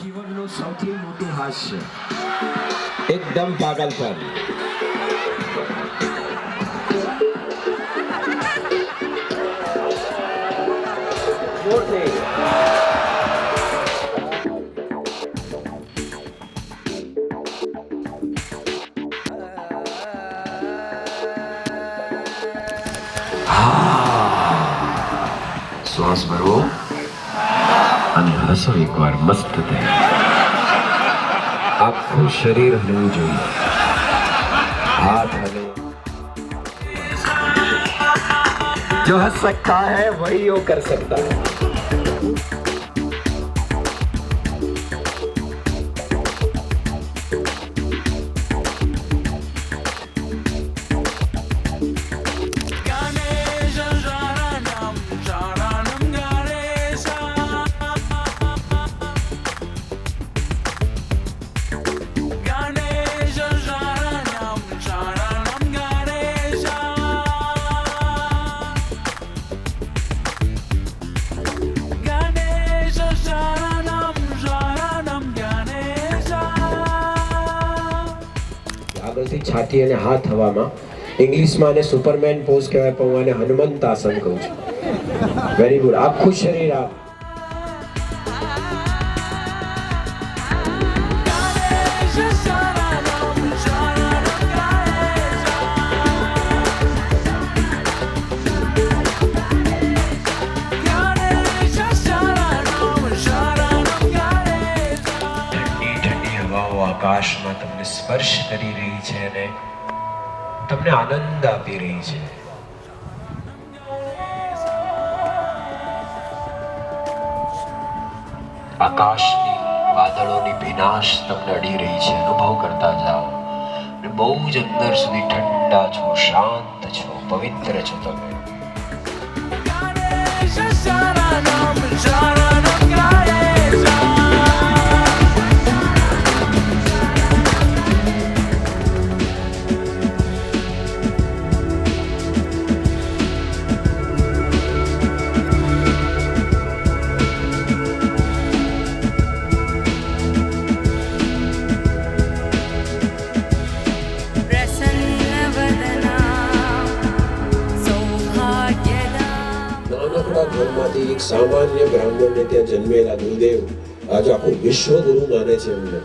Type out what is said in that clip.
જીવનનું સૌથી મોટું હાસ્ય, એકદમ પાગલપન. શ્વાસ ભરવો અને હસો એકવાર મસ્ત થાય. આખું શરીર હલવું જોઈએ. हाथ हले. जो हंस सकता है वही वो कर सकता है. આગળથી છાતી અને હાથ હવામાં. ઇંગ્લિશમાં આને સુપરમેન પોઝ કહેવાય, પણ હું આને હનુમંત આસન કહું છું. Very good. આખું શરીર આ આકાશમાં તમને સ્પર્શ કરી રહી છે અને તમને આનંદ આપી રહી છે. આકાશની વાદળોની ભીનાશ તમને અડી રહી છે. અનુભવ કરતા જાઓ. બહુ જ અંદર સુધી ઠંડા છો, શાંત છો, પવિત્ર છો તમે. ઘરમાંથી એક સામાન્ય બ્રાહ્મણને ત્યાં જન્મેલા ગુરુદેવ આજે આખું વિશ્વ ગુરુ માને છે એમને.